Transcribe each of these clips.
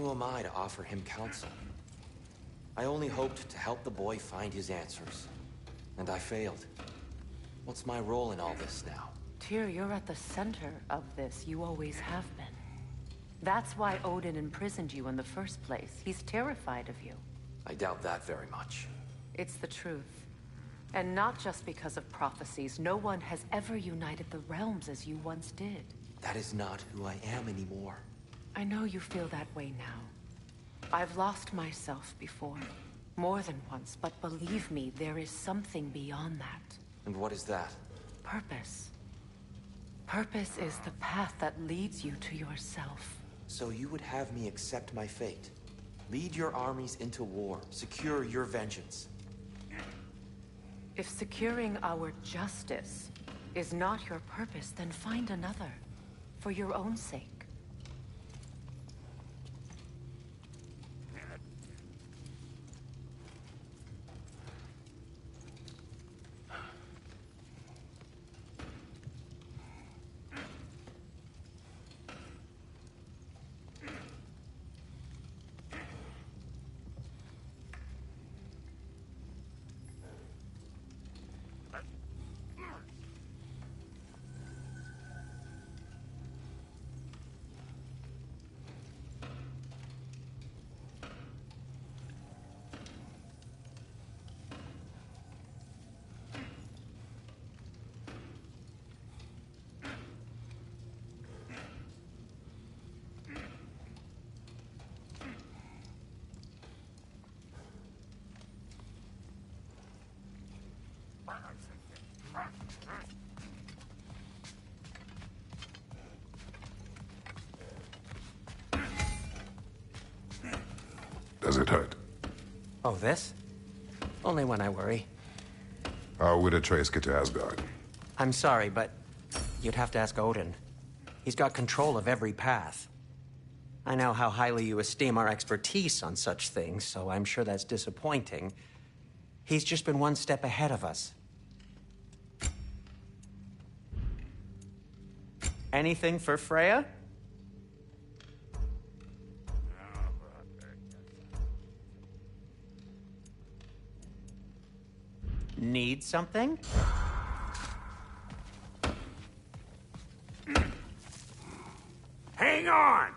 Who am I to offer him counsel? I only hoped to help the boy find his answers. And I failed. What's my role in all this now? Tyr, you're at the center of this. You always have been. That's why Odin imprisoned you in the first place. He's terrified of you. I doubt that very much. It's the truth. And not just because of prophecies. No one has ever united the realms as you once did. That is not who I am anymore. I know you feel that way now. I've lost myself before. More than once, but believe me, there is something beyond that. And what is that? Purpose. Purpose is the path that leads you to yourself. So you would have me accept my fate? Lead your armies into war, secure your vengeance. If securing our justice is not your purpose, then find another. For your own sake. Does it hurt? Oh, this? Only when I worry. How would a trace get to Asgard? I'm sorry, but you'd have to ask Odin. He's got control of every path. I know how highly you esteem our expertise on such things, so I'm sure that's disappointing. He's just been one step ahead of us. Anything for Freya? Need something? Hang on!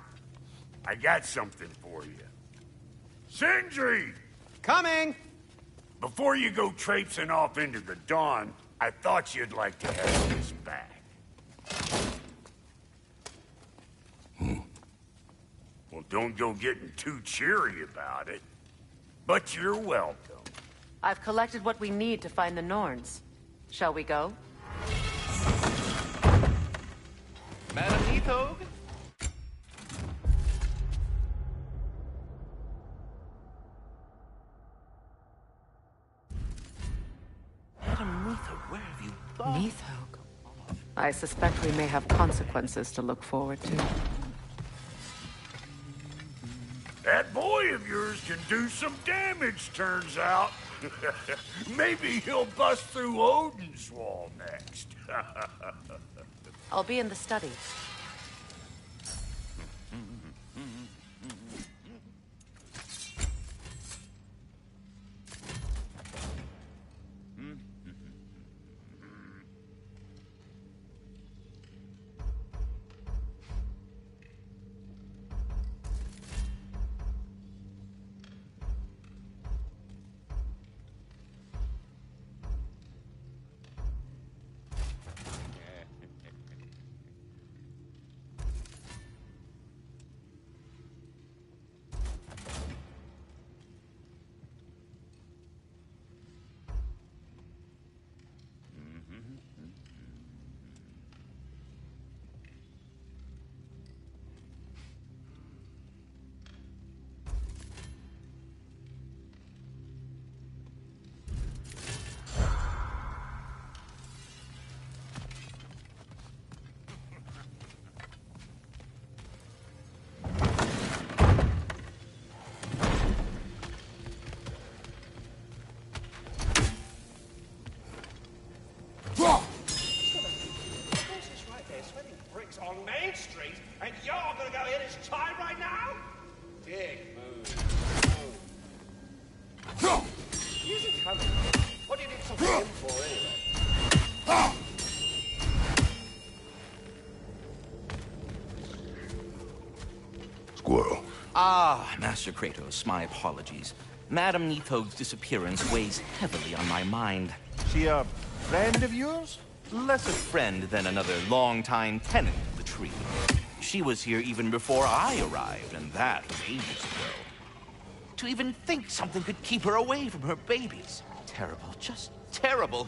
I got something for you. Sindri! Coming! Before you go traipsing off into the dawn, I thought you'd like to have this back. Well, don't go getting too cheery about it. But you're welcome. I've collected what we need to find the Norns. Shall we go? Madam Nithog? Madam Nithog, where have you gone? Nithog. I suspect we may have consequences to look forward to. That boy of yours can do some damage, turns out. Maybe he'll bust through Odin's wall next. I'll be in the study. coming. What do you need something in for, anyway? Squirrel. Ah, Master Kratos, my apologies. Madame Nitho's disappearance weighs heavily on my mind. She a friend of yours? Less a friend than another longtime tenant of the tree. She was here even before I arrived, and that was ages ago. To even think something could keep her away from her babies. Terrible, just terrible.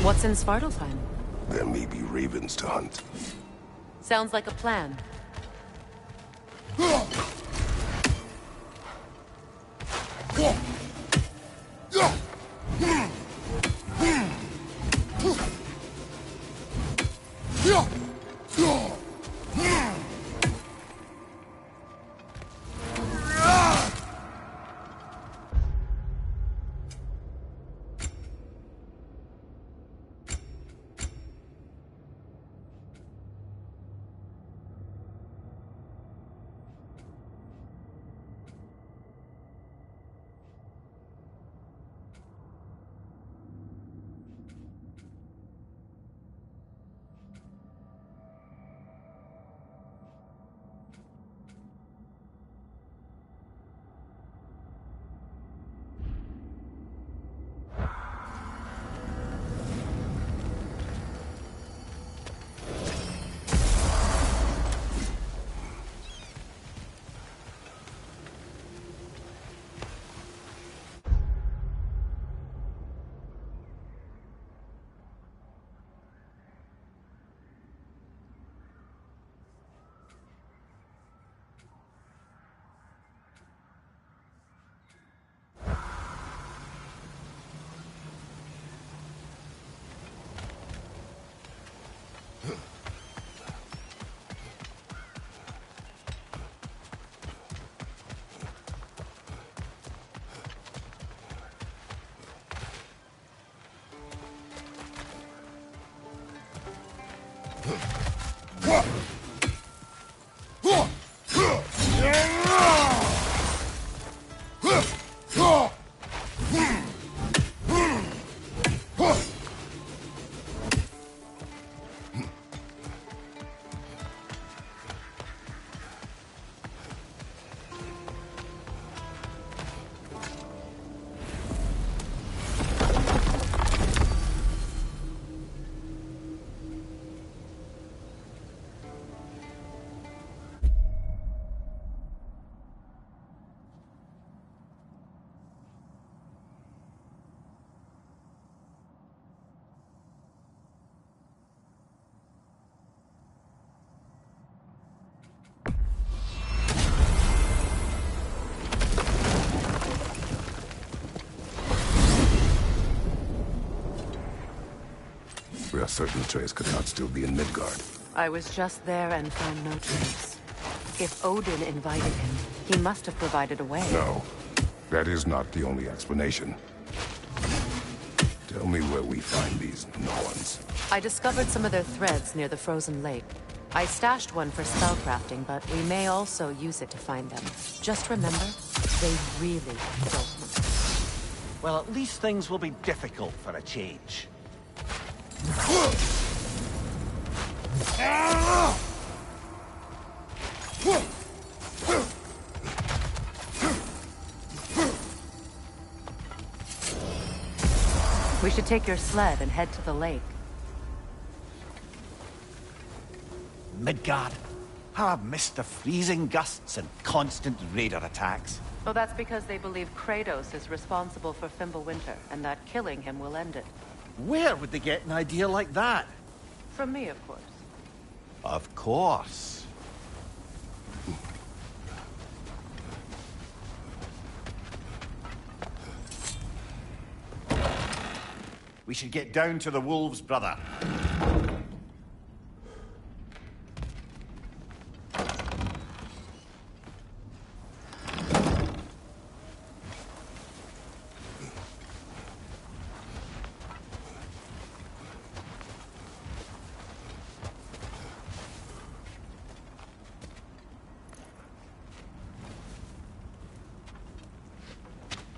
What's in Svartalfheim? There may be ravens to hunt. Sounds like a plan. are certain Atreus could not still be in Midgard. I was just there and found no trace. If Odin invited him, he must have provided a way. No, that is not the only explanation. Tell me where we find these Norns. I discovered some of their threads near the frozen lake. I stashed one for spellcrafting, but we may also use it to find them. Just remember, they really don't move. Well, at least things will be difficult for a change. We should take your sled and head to the lake. Midgard. How I've missed the freezing gusts and constant raider attacks. Well, that's because they believe Kratos is responsible for Fimbulwinter, and that killing him will end it. Where would they get an idea like that? From me, of course. Of course. We should get down to the wolves, brother.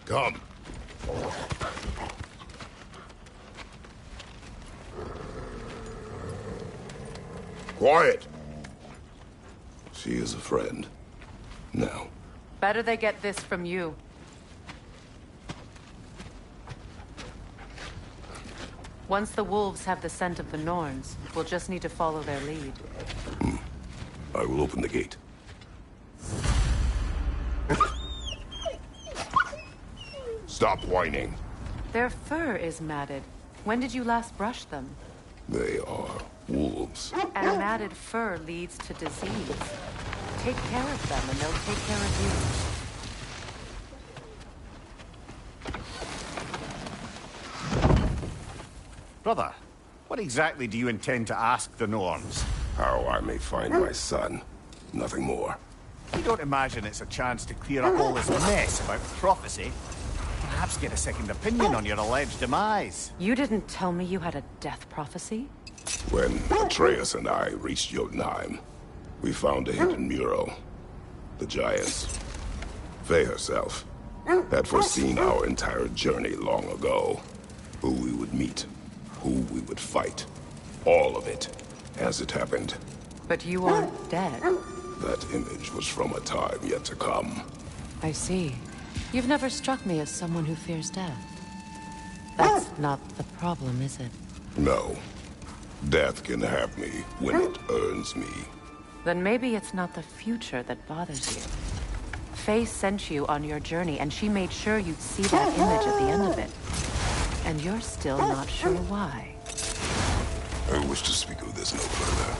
Come. Quiet. She is a friend. Now. Better they get this from you. Once the wolves have the scent of the Norns, we'll just need to follow their lead. I will open the gate. Stop whining. Their fur is matted. When did you last brush them? They are wolves. And matted fur leads to disease. Take care of them and they'll take care of you. Brother, what exactly do you intend to ask the Norns? How I may find my son. Nothing more. You don't imagine it's a chance to clear up all this mess about prophecy? Perhaps get a second opinion on your alleged demise. You didn't tell me you had a death prophecy? When Atreus and I reached Jotunheim, we found a hidden mural. The giants, Faye herself, had foreseen our entire journey long ago. Who we would meet, who we would fight. All of it, as it happened. But you aren't dead. That image was from a time yet to come. I see. You've never struck me as someone who fears death. That's not the problem, is it? No. Death can have me when it earns me. Then maybe it's not the future that bothers you. Faye sent you on your journey, and she made sure you'd see that image at the end of it. And you're still not sure why. I wish to speak of this no further.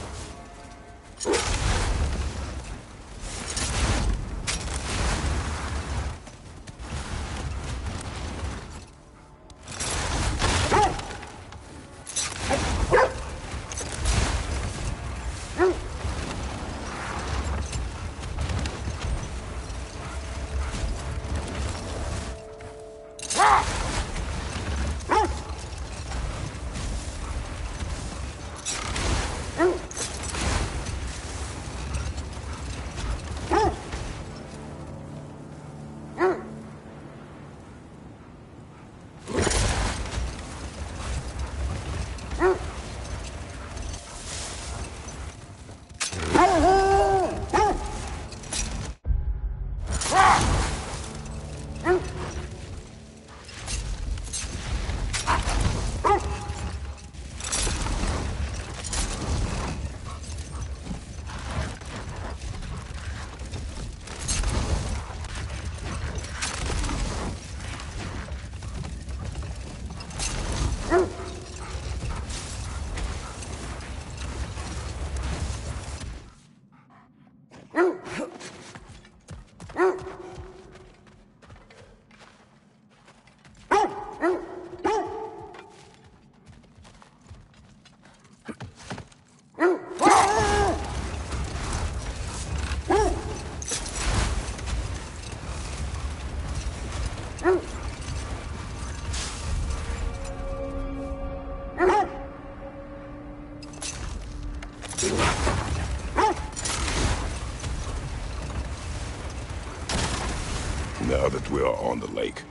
Now that we are on the lake,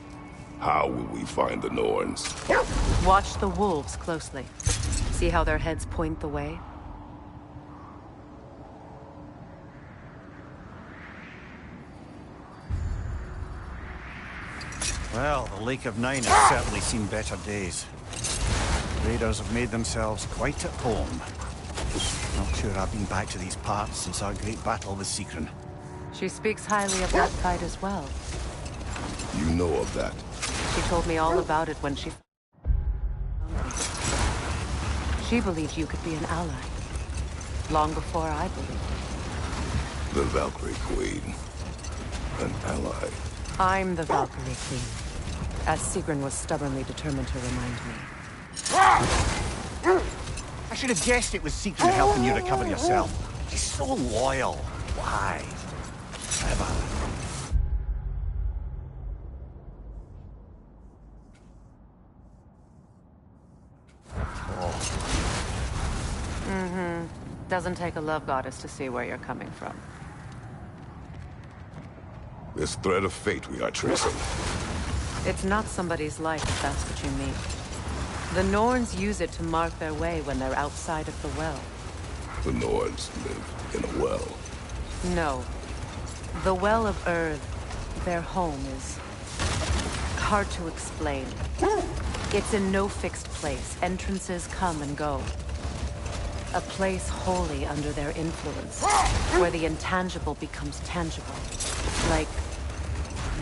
how will we find the Norns? Watch the wolves closely. See how their heads point the way? Well, the Lake of Nine has certainly seen better days. Raiders have made themselves quite at home. Not sure I've been back to these parts since our great battle with Secren. She speaks highly of that fight as well. You know of that? She told me all about it when she... She believed you could be an ally. Long before I believed. The Valkyrie Queen. An ally. I'm the Valkyrie Queen, as Sigrun was stubbornly determined to remind me. I should have guessed it was Secren helping you recover yourself. She's so loyal. Why? Ever. Doesn't take a love goddess to see where you're coming from. This thread of fate we are tracing. It's not somebody's life, if that's what you mean. The Norns use it to mark their way when they're outside of the well. The Norns live in a well. No. The Well of Earth, their home, is hard to explain. It's in no fixed place. Entrances come and go. A place wholly under their influence, where the intangible becomes tangible. Like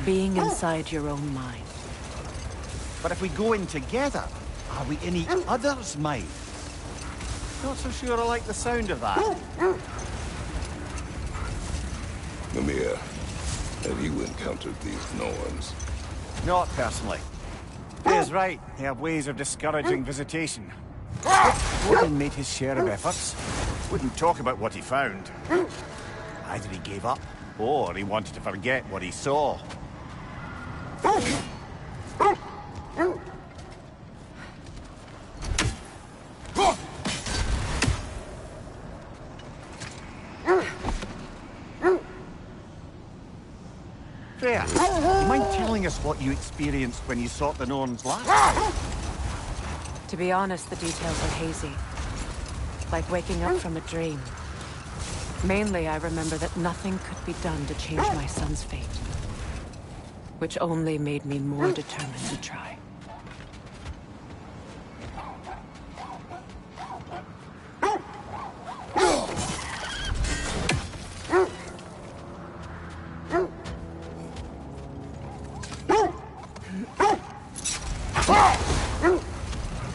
being inside your own mind. But if we go in together, are we in each other's mind? Not so sure I like the sound of that. Mimir, have you encountered these Norns? Not personally. He is right. They have ways of discouraging visitation. Odin made his share of efforts. Wouldn't talk about what he found. Either he gave up, or he wanted to forget what he saw. There. You mind telling us what you experienced when you sought the Norns last time? To be honest, the details are hazy. Like waking up from a dream. Mainly, I remember that nothing could be done to change my son's fate. Which only made me more determined to try.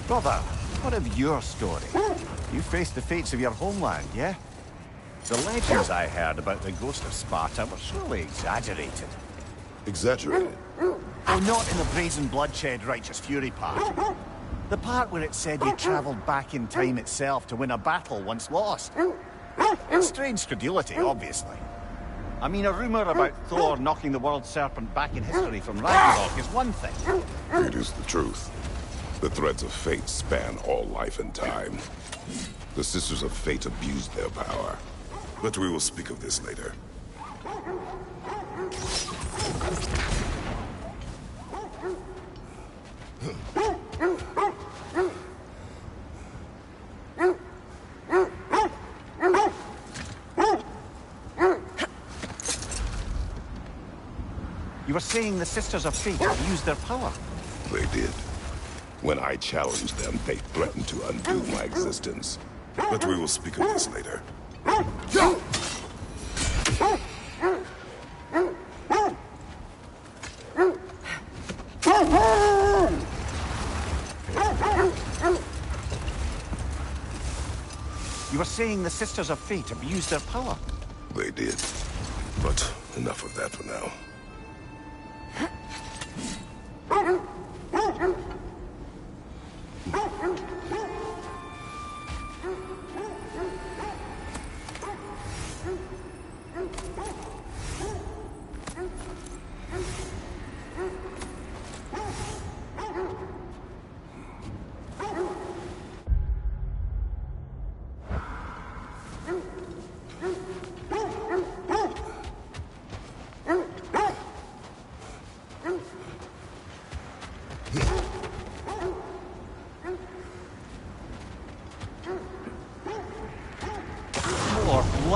Brother, what of your story? You faced the fates of your homeland, yeah? The legends I heard about the ghost of Sparta were surely exaggerated. Exaggerated? Oh, not in the brazen bloodshed righteous fury part. The part where it said you traveled back in time itself to win a battle once lost. Strange credulity, obviously. I mean, a rumor about Thor knocking the world serpent back in history from Ragnarok is one thing. It is the truth. The threads of fate span all life and time. The Sisters of Fate abused their power. But we will speak of this later. You were saying the Sisters of Fate have used their power. They did. When I challenged them, they threatened to undo my existence. But we will speak of this later. You were saying the Sisters of Fate have used their power. They did. But enough of that for now.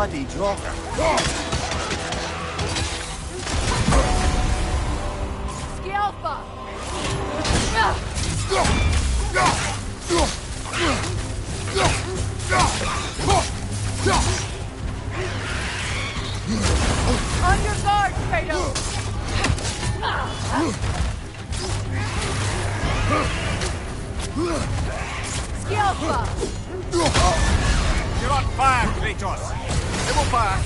bloody dropper. Scalpa! On your guard, Kratos! Scalpa! You're on fire, Kratos. It will pass.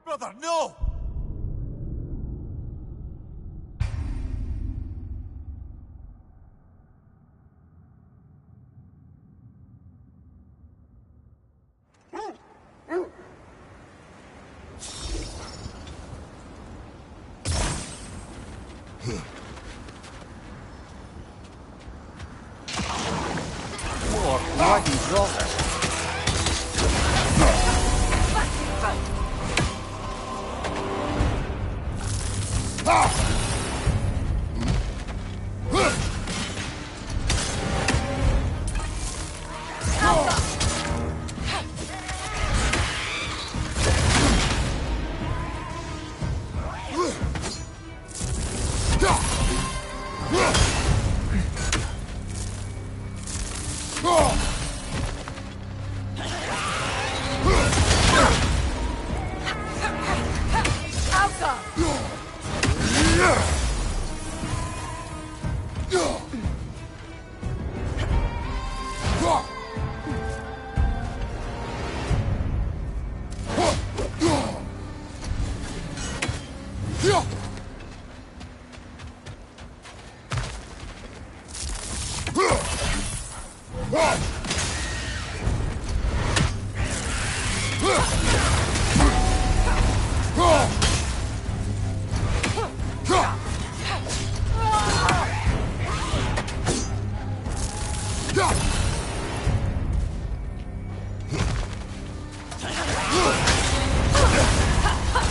Brother, no! More bloody dropper.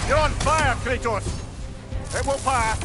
You're on fire, Kratos! It will pass!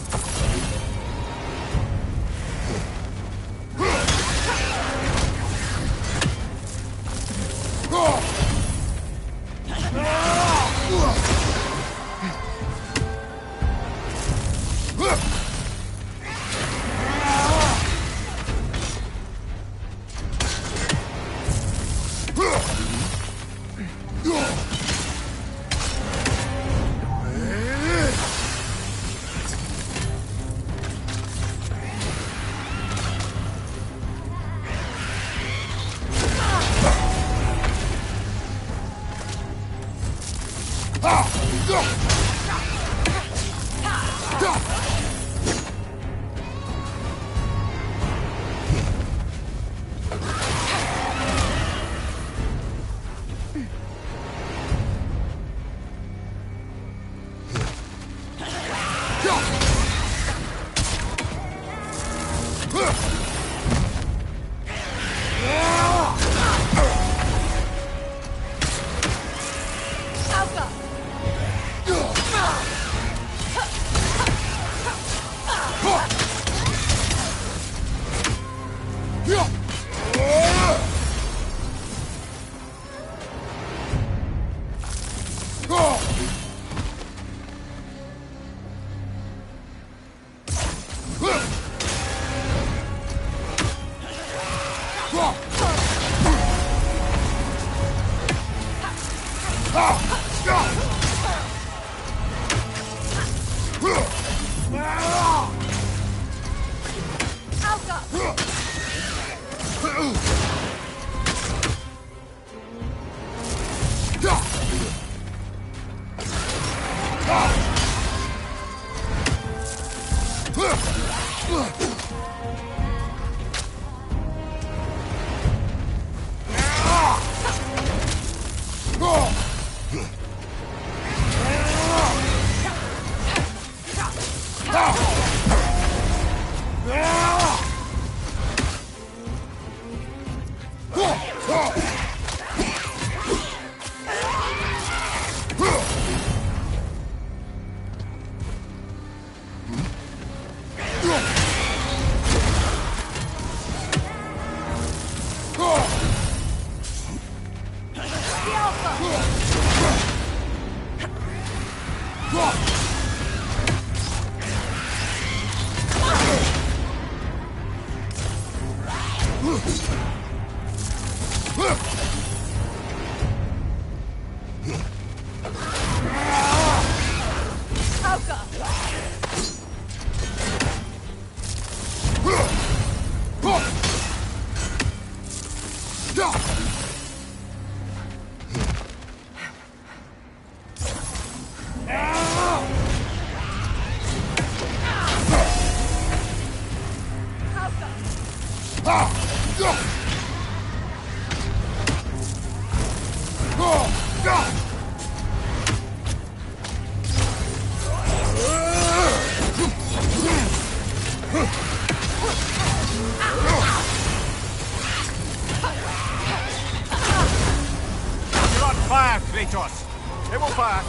It will pass.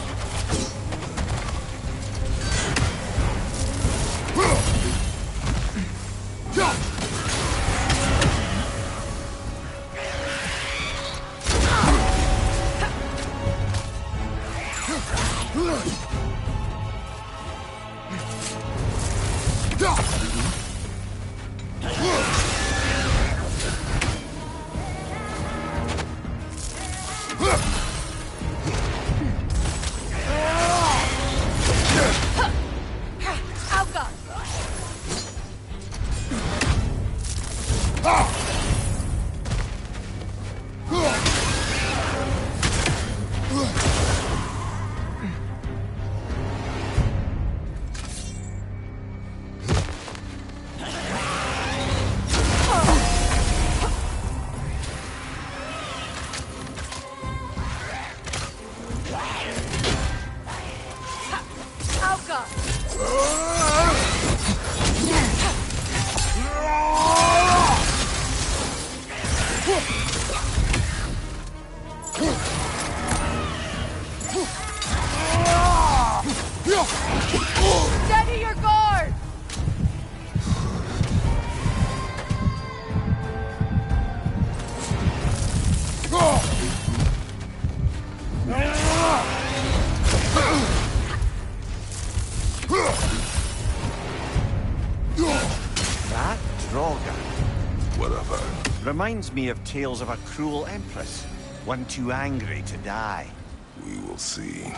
Steady your guard! That Droga Whatever. reminds me of tales of a cruel empress, one too angry to die. We will see.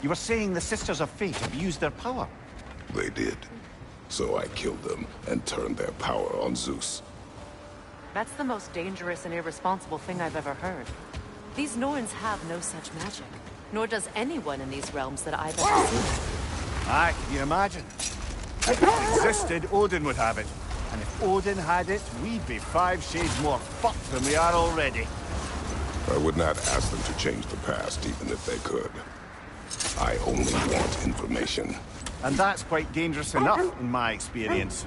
You were saying the Sisters of Fate abused their power. They did. So I killed them and turned their power on Zeus. That's the most dangerous and irresponsible thing I've ever heard. These Norns have no such magic, nor does anyone in these realms that I've ever seen. Aye, can you imagine? If it existed, Odin would have it. And if Odin had it, we'd be 5 shades more fucked than we are already. I would not ask them to change the past, even if they could. I only want information. And that's quite dangerous enough, in my experience.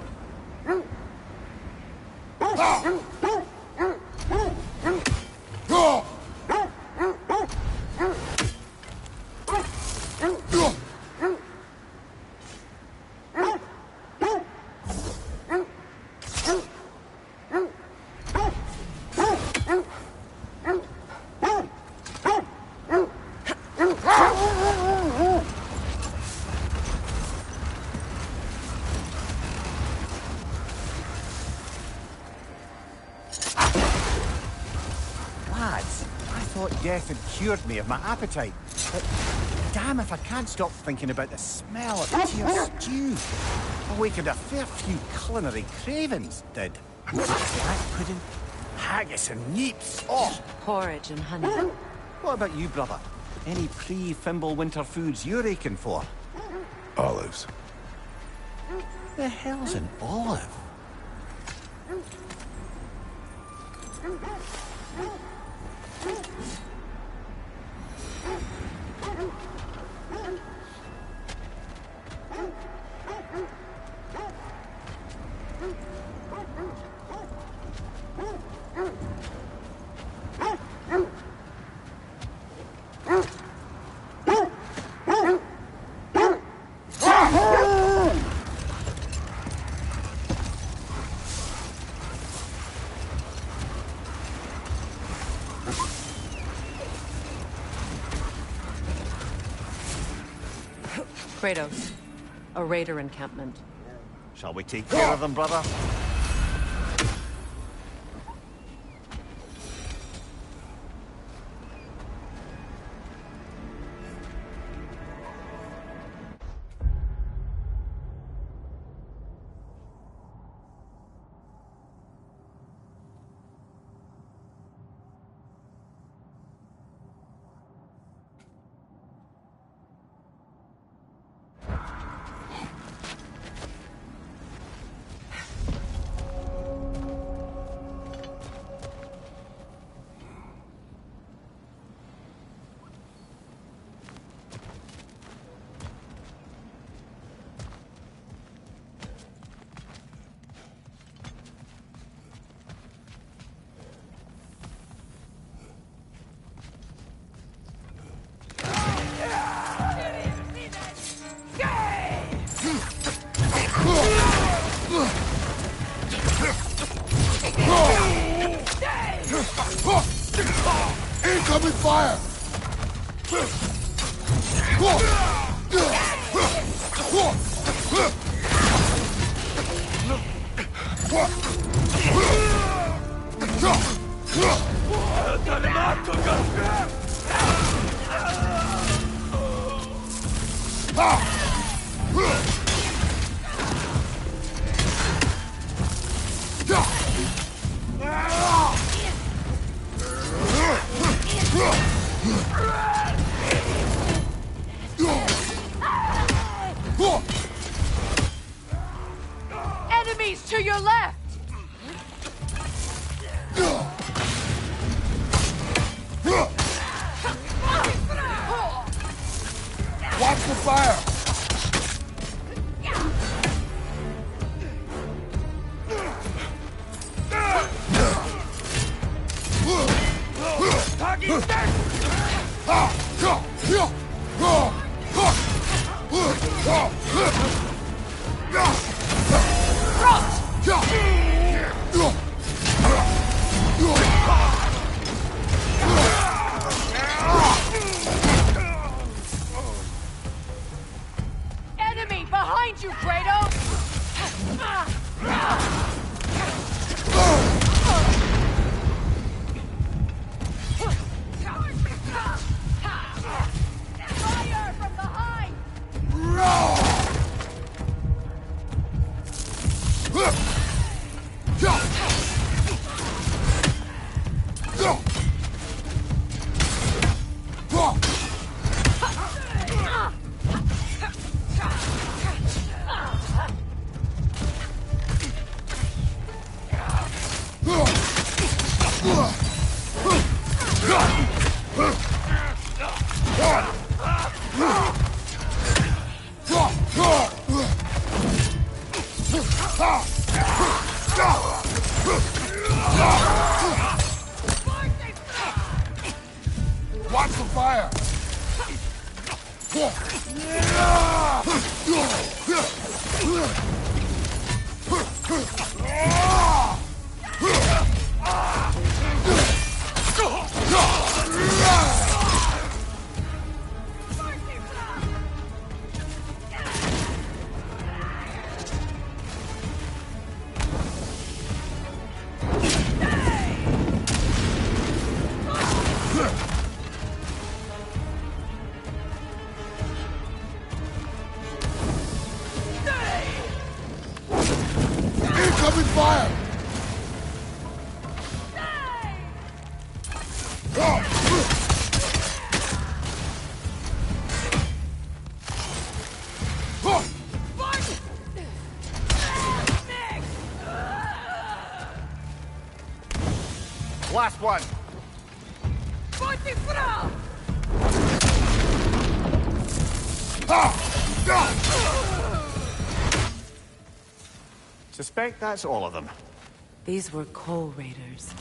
lads. I thought death had cured me of my appetite. But damn if I can't stop thinking about the smell of tear stew. Awakened a fair few culinary cravings, did. Black pudding, haggis and neeps. Oh! Porridge and honey. What about you, brother? Any pre-Fimble winter foods you're aching for? Olives. The hell's an olive? Kratos, a raider encampment. Shall we take care of them, brother? Incoming fire! Enemies to your left! Watch the fire! Enemy behind you, Kratos! Fire from behind! Watch the fire! Last one. Suspect that's all of them. These were coal raiders.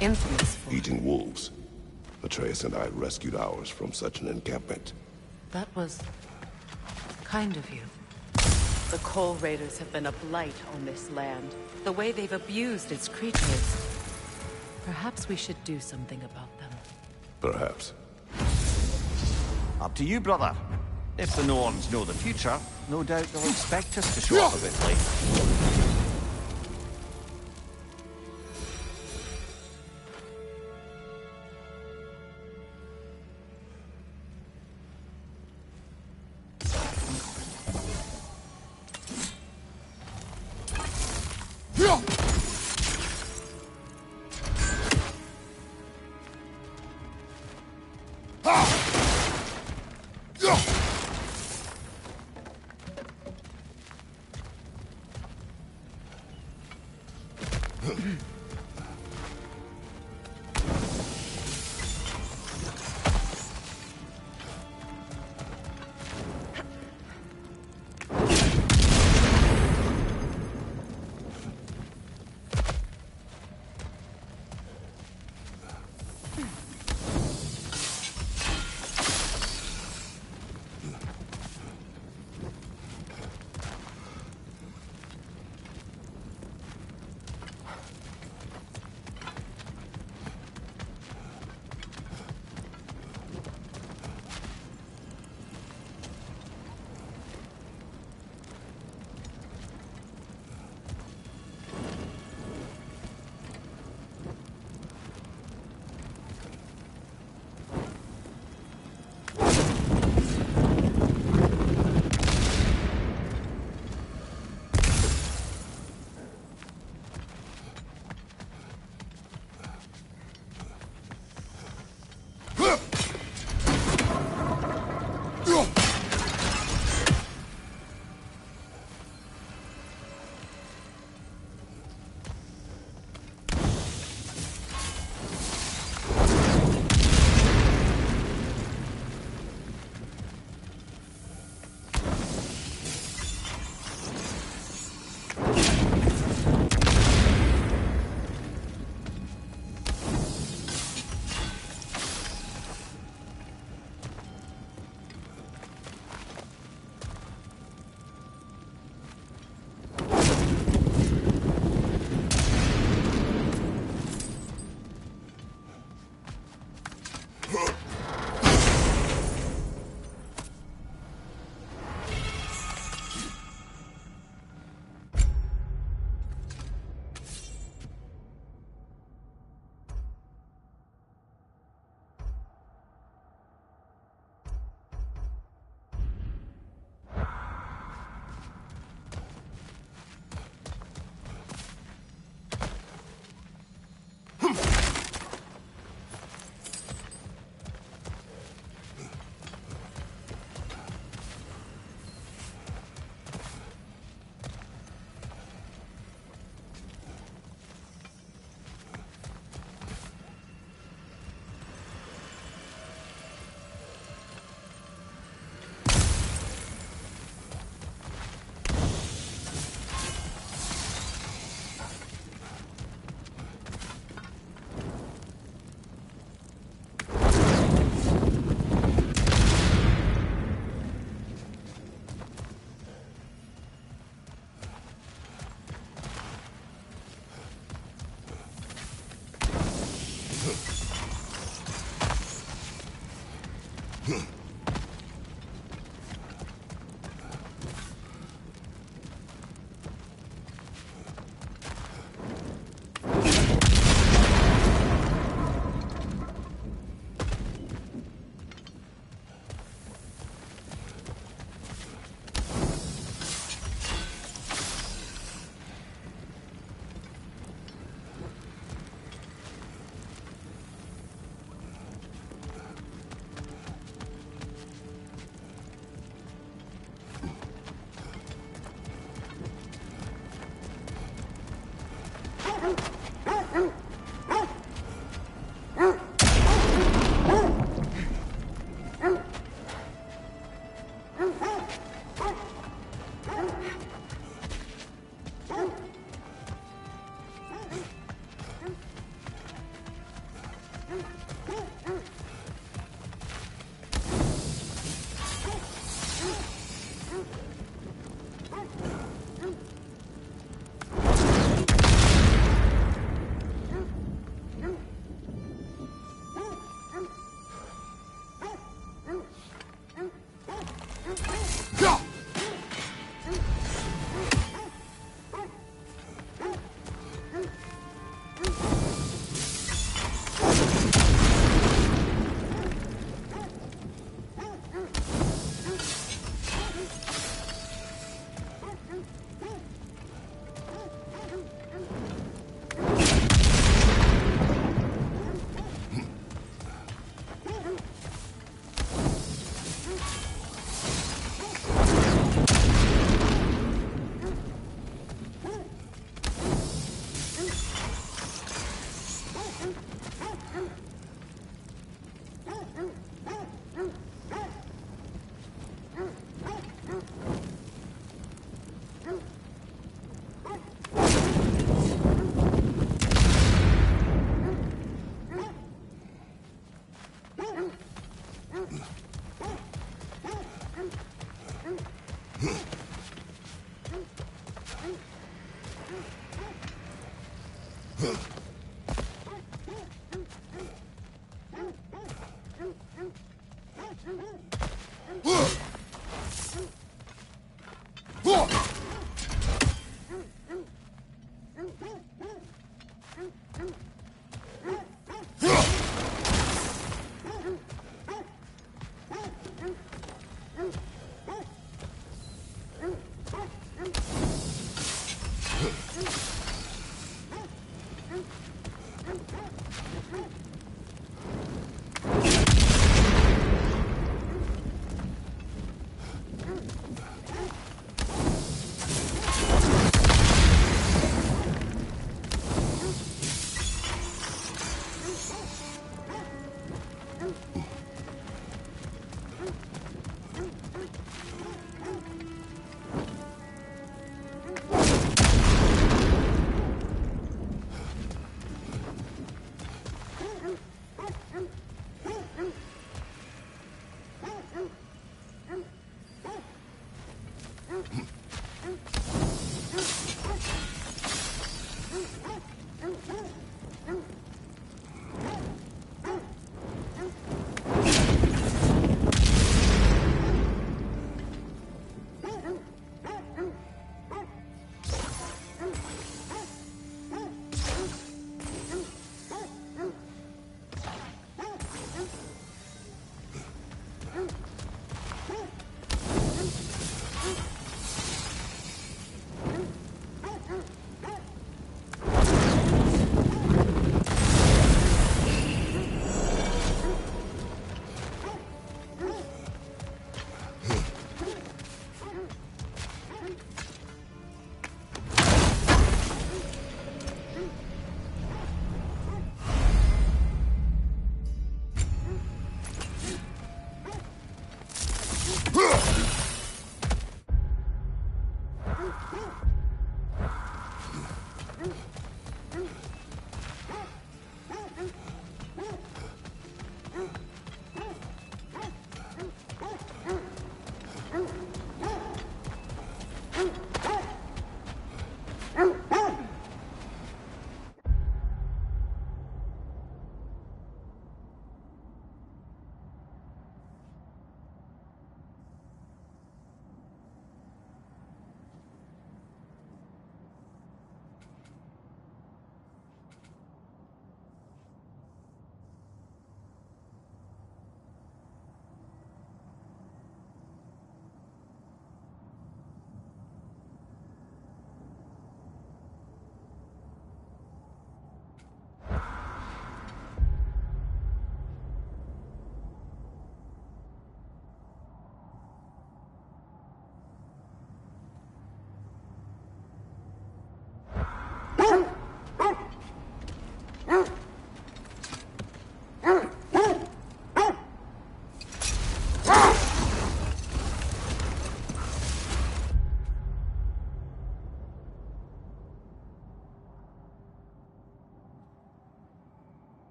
Infamous for... Eating wolves. Atreus and I rescued ours from such an encampment. That was... kind of you. The coal raiders have been a blight on this land. The way they've abused its creatures. Perhaps we should do something about them. Perhaps. Up to you, brother. If the Norns know the future, no doubt they'll expect us to show up a bit late.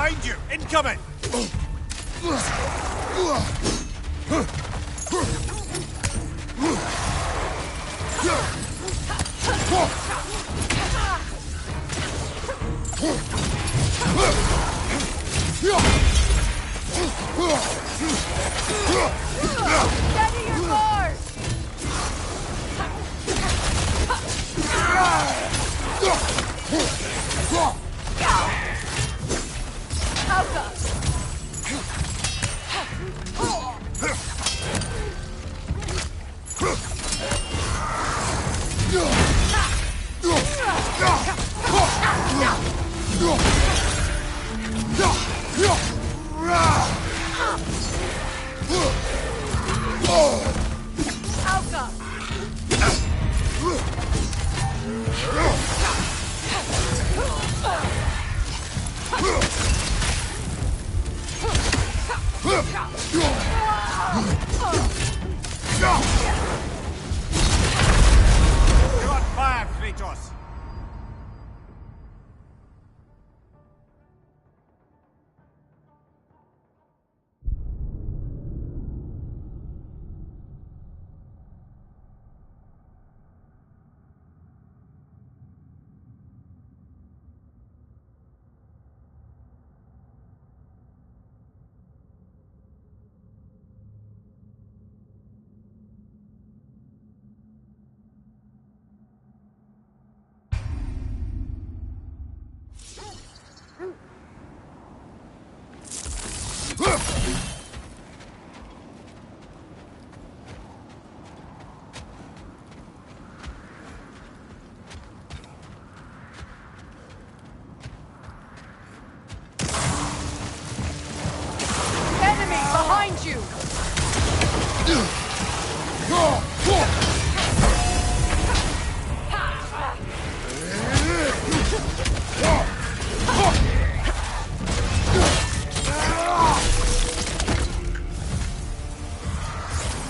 Behind you! Incoming! Steady your board! Alka! Alka! You're on fire, Kratos! Enemy behind you!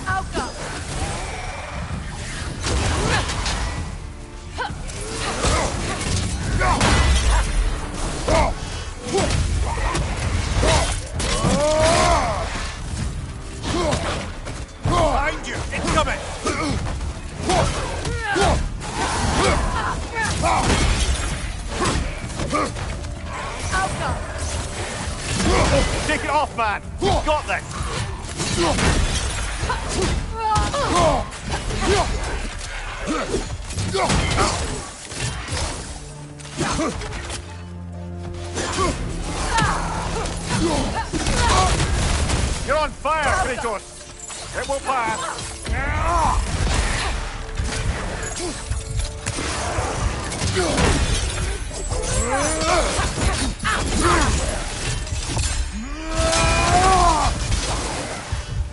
Alka! Behind you! Incoming! Alka! Take it off, man! We've got this! You're on fire, Kratos! It will pass!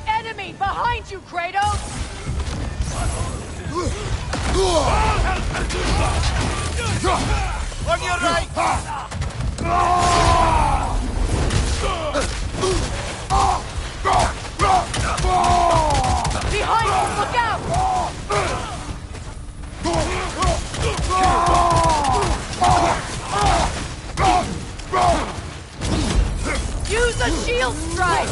Enemy behind you, Kratos! On your right! Behind you, look out! Use a shield strike!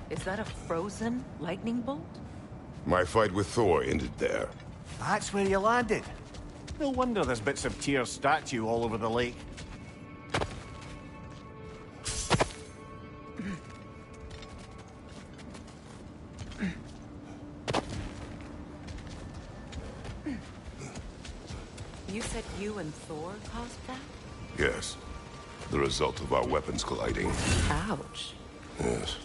Is that a frozen lightning bolt? My fight with Thor ended there. That's where you landed. No wonder there's bits of Tyr's statue all over the lake. You said you and Thor caused that? Yes. The result of our weapons colliding. Ouch. Yes.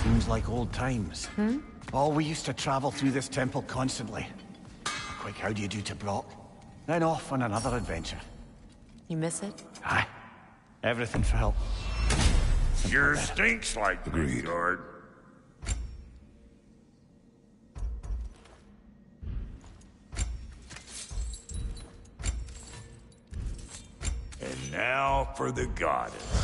Seems like old times. Oh, we used to travel through this temple constantly. Quick, how do you do to Brock? Then off on another adventure. You miss it? Aye. Everything for help. Sure stinks like Agreed. Midgard. And now for the goddess.